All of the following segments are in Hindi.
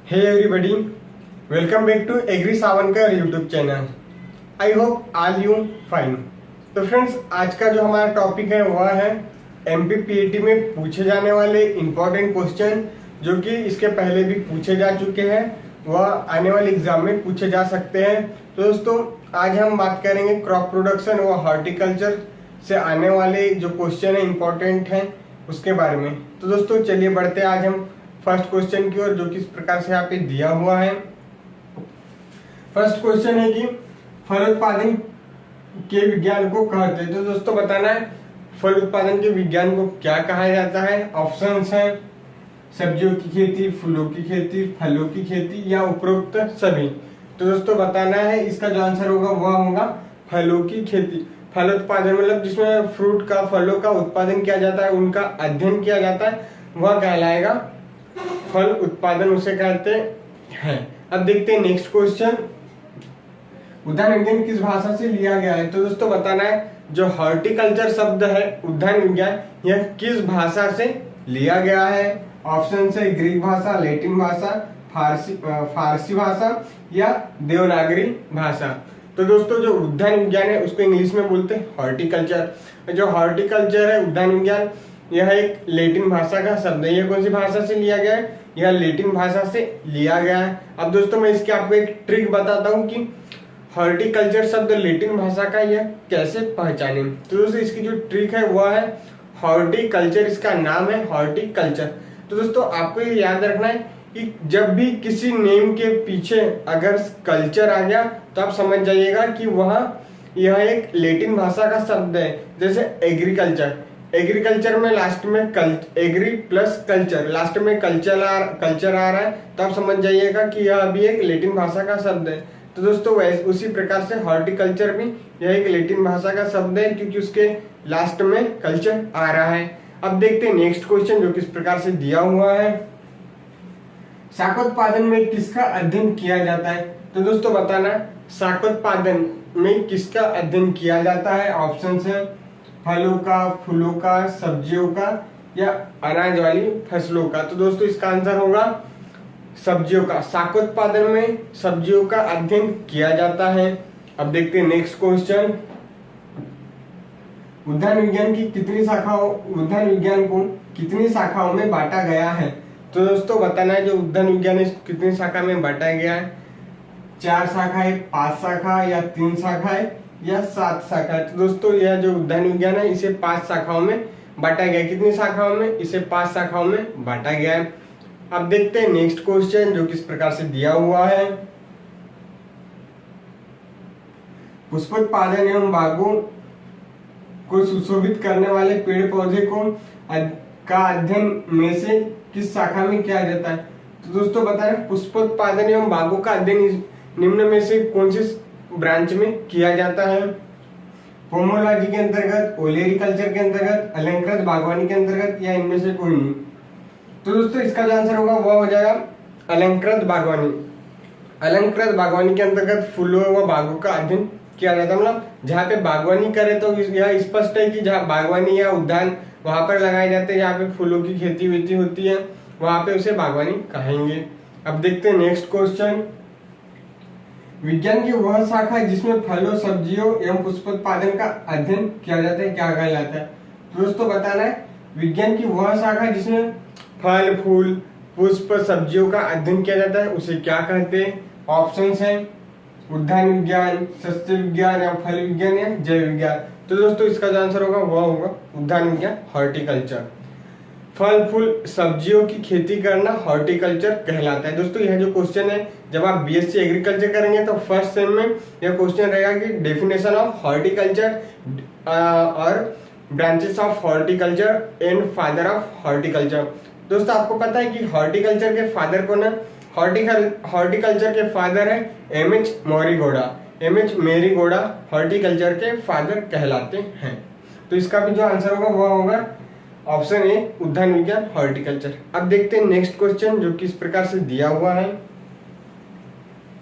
Hey everybody, welcome back to Agri Sawankar YouTube channel. I hope all you fine. तो फ्रेंड्स, आज का जो हमारा टॉपिक है वह है एमपीपीएटी में पूछे जाने वाले इम्पोर्टेंट क्वेश्चन जो कि इसके पहले भी पूछे जा चुके हैं, वह आने वाले एग्जाम में पूछे जा सकते हैं। तो दोस्तों, आज हम बात करेंगे क्रॉप प्रोडक्शन व हॉर्टिकल्चर से आने वाले जो क्वेश्चन है इम्पोर्टेंट हैं उसके बारे में। तो दोस्तों चलिए बढ़ते हैं आज हम फर्स्ट क्वेश्चन की ओर, जो किस प्रकार से यहाँ पे दिया हुआ है। फर्स्ट क्वेश्चन है कि फल उत्पादन के विज्ञान को कहते हैं। तो दोस्तों बताना है फल उत्पादन के विज्ञान को क्या कहा जाता है। ऑप्शंस हैं सब्जियों की खेती, फूलों की खेती, फलों की खेती या उपरोक्त सभी। तो दोस्तों बताना है इसका जो आंसर होगा वह होगा फलों की खेती। फल उत्पादन मतलब जिसमें फ्रूट का, फलों का उत्पादन किया जाता है, उनका अध्ययन किया जाता है, वह कहलाएगा फल उत्पादन, उसे कहते हैं। अब देखते हैं नेक्स्ट क्वेश्चन, उद्यान विज्ञान किस भाषा से लिया गया है। तो दोस्तों बताना है जो हॉर्टिकल्चर शब्द है उद्यान विज्ञान, यह किस भाषा से लिया गया है। ऑप्शन है ग्रीक भाषा, लैटिन भाषा, फारसी भाषा या देवनागरी भाषा। तो दोस्तों जो उद्यान विज्ञान है उसको इंग्लिश में बोलते हैं हॉर्टिकल्चर। जो हॉर्टिकल्चर है उद्यान विज्ञान, यह एक लैटिन भाषा का शब्द है। यह कौन सी भाषा से लिया गया है? यह लैटिन भाषा से लिया गया है। अब दोस्तों मैं इसके आपको एक ट्रिक बताता हूँ कि हॉर्टिकल्चर शब्द लैटिन भाषा का यह कैसे पहचाने। तो दोस्तों इसकी जो ट्रिक है वह है हॉर्टिकल्चर, इसका नाम है हॉर्टिकल्चर। तो दोस्तों आपको ये याद रखना है कि जब भी किसी नेम के पीछे अगर कल्चर आ गया तो आप समझ जाइएगा कि यह एक लैटिन भाषा का शब्द है। जैसे एग्रीकल्चर, एग्रीकल्चर में लास्ट में एग्री प्लस कल्चर, लास्ट में कल्चर आ रहा है, तो आप समझ जाइएगा कि यह अभी एक लैटिन भाषा का शब्द है। तो दोस्तों उसी प्रकार से हॉर्टिकल्चर भी यह एक लैटिन भाषा का शब्द है क्योंकि उसके लास्ट में कल्चर आ रहा है। अब देखते हैं नेक्स्ट क्वेश्चन जो किस प्रकार से दिया हुआ है, शाकोत्पादन में किसका अध्ययन किया जाता है। तो दोस्तों बताना शाकोत्पादन में किसका अध्ययन किया जाता है। ऑप्शन है फलों का, फूलों का, सब्जियों का या अनाज वाली फसलों का। तो दोस्तों इसका आंसर होगा सब्जियों का। शाकोत्पादन में सब्जियों का अध्ययन किया जाता है। अब देखते हैं नेक्स्ट क्वेश्चन, उद्यान विज्ञान को कितनी शाखाओं में बांटा गया है। तो दोस्तों बताना है जो उद्यान विज्ञान है कितनी शाखा में बांटा गया है। 4 शाखाएं, 5 शाखा या 3 शाखाएं या 7 शाखा। तो दोस्तों यह जो उद्यान विज्ञान है इसे 5 शाखाओं में बांटा गया है। कितनी शाखाओं में? इसे 5 शाखाओं में बांटा गया है। अब देखते हैं नेक्स्ट क्वेश्चन जो किस प्रकार से दिया हुआ है, पुष्पोत्पादन एवं बागों को सुशोभित करने वाले पेड़ पौधे का अध्ययन में से किस शाखा में किया जाता है। तो दोस्तों बता रहे पुष्पोत्पादन एवं बागों का अध्ययन निम्न में से कौन सी ब्रांच में किया जाता है। पोमोलॉजी के अंतर्गत, ओलेरिकल्चर के अंतर्गत, अलंकृत बागवानी के अंतर्गत या इनमें से कोई नहीं। तो दोस्तों इसका जो आंसर होगा वह हो जाएगा अलंकृत बागवानी। अलंकृत बागवानी के अंतर्गत फूलों व बागों का अध्ययन किया जाता है। मतलब जहाँ पे बागवानी करे तो यह स्पष्ट है कि जहाँ बागवानी या उद्यान वहां पर लगाए जाते हैं, जहाँ पे फूलों की खेती वेती होती है वहां पे उसे बागवानी कहेंगे। अब देखते हैं नेक्स्ट क्वेश्चन, विज्ञान की वह शाखा जिसमें फलों, सब्जियों एवं पुष्पोत्पादन का अध्ययन किया जाता है क्या कहलाता है। तो दोस्तों बताना है विज्ञान की वह शाखा जिसमें फल, फूल, पुष्प, सब्जियों का अध्ययन किया जाता है उसे क्या कहते हैं। ऑप्शंस हैं उद्यान विज्ञान, सस्य विज्ञान या फल विज्ञान या जैव विज्ञान। तो दोस्तों इसका जो आंसर होगा वह होगा उद्यान विज्ञान, हॉर्टिकल्चर। फल, फूल, सब्जियों की खेती करना हॉर्टिकल्चर कहलाता है। दोस्तों यह जो क्वेश्चन है जब आप बीएससी एग्रीकल्चर करेंगे तो फर्स्ट सेम में यह क्वेश्चन रहेगा कि डेफिनेशन ऑफ हॉर्टिकल्चर और branches of horticulture and father of horticulture. दोस्तों आपको पता है कि हॉर्टिकल्चर के फादर कौन है। हॉर्टिकल्चर के फादर है एमएच मैरीगोडा। एमएच मैरीगोडा हॉर्टिकल्चर के फादर कहलाते हैं। तो इसका भी जो आंसर होगा वह होगा ऑप्शन ए उद्यान विज्ञान, हॉर्टिकल्चर। अब देखते हैं नेक्स्ट क्वेश्चन जो किस प्रकार से दिया हुआ है,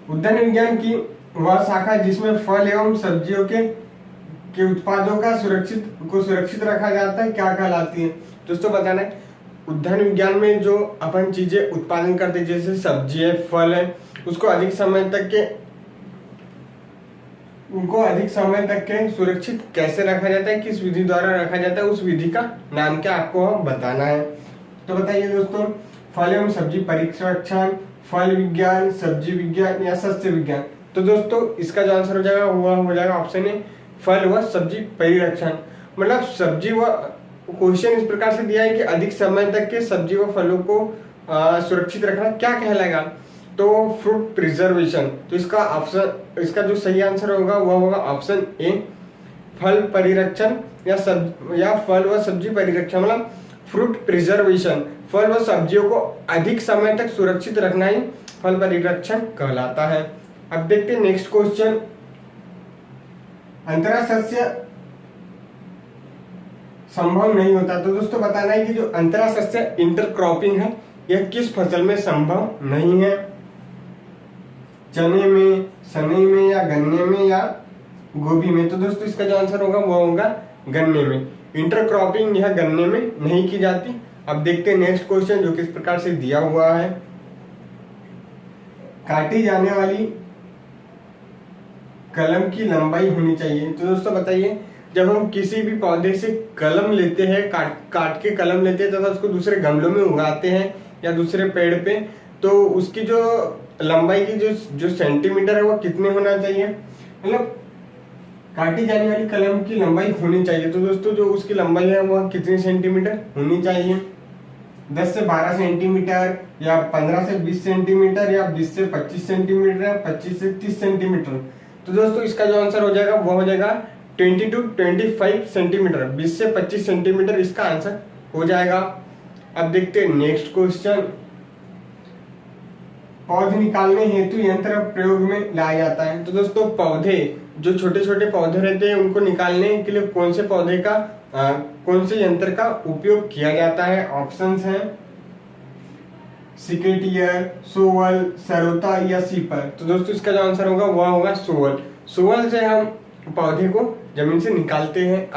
उद्यान विज्ञान की वह शाखा जिसमें फल एवं सब्जियों के उत्पादों का सुरक्षित रखा जाता है क्या कहलाती है। दोस्तों बताना है उद्यान विज्ञान में जो अपन चीजें उत्पादन करते हैं जैसे सब्जी है, फल है, उसको अधिक समय तक के सुरक्षित कैसे रखा जाता है, किस विधि द्वारा रखा जाता है, उस विधि का नाम क्या आपको बताना है। तो बताइए दोस्तों, फल एवं सब्जी परिरक्षण, फल विज्ञान, सब्जी विज्ञान या सस्य विज्ञान। तो दोस्तों इसका जो आंसर हो जाएगा वो हो जाएगा ऑप्शन ए, फल व सब्जी परिरक्षण। मतलब सब्जी व क्वेश्चन इस प्रकार से दिया है कि अधिक समय तक के सब्जी व फलों को सुरक्षित रखना क्या कहलाएगा, तो फ्रूट प्रिजर्वेशन। तो इसका जो सही आंसर होगा वह होगा ऑप्शन ए, फल परिरक्षण या फल व सब्जी परिरक्षण। मतलब फ्रूट प्रिजर्वेशन, फल व सब्जियों को अधिक समय तक सुरक्षित रखना ही फल परिरक्षण कहलाता है। अब देखते हैं नेक्स्ट क्वेश्चन, अंतरा सस्य संभव नहीं होता। तो दोस्तों बताना है कि जो अंतरा सस्य इंटरक्रॉपिंग है यह किस फसल में संभव नहीं है, चने में, सनई में या गन्ने में या गोभी में। तो दोस्तों इसका जो आंसर होगा वो होगा गन्ने में। इंटरक्रॉपिंग यह गन्ने में नहीं की जाती। अब देखते हैं नेक्स्ट क्वेश्चन जो किस प्रकार से दिया हुआ है, काटी जाने वाली कलम की लंबाई होनी चाहिए। तो दोस्तों बताइए, जब हम किसी भी पौधे से कलम लेते हैं, काट के कलम लेते हैं तथा उसको दूसरे गमलों में उगाते हैं या दूसरे पेड़ पे, तो उसकी जो लंबाई की जो सेंटीमीटर है वो कितने होना चाहिए, मतलब काटी जाने वाली कलम की लंबाई होनी चाहिए। तो दोस्तों जो उसकी लंबाई है वह कितनी सेंटीमीटर होनी चाहिए, 10 से 12 सेंटीमीटर या 15 से 20 सेंटीमीटर या 20 से 25 सेंटीमीटर या 25 से 30 सेंटीमीटर। तो दोस्तों इसका जो आंसर हो जाएगा वो हो जाएगा 20 to 25 सेंटीमीटर, 20 से 25 सेंटीमीटर इसका आंसर हो जाएगा। अब देखते हैं नेक्स्ट क्वेश्चन, पौधे निकालने हेतु यंत्र प्रयोग में लाया जाता है। तो दोस्तों पौधे, जो छोटे छोटे पौधे रहते हैं उनको निकालने के लिए कौन से यंत्र का उपयोग किया जाता है, ऑप्शंस हैं सिकेटियर, सोवल, सरोता या सीपर। तो दोस्तों इसका जो आंसर होगा वह होगा सोवल। सोवल से हम पौधे को जमीन से निकालते हैं।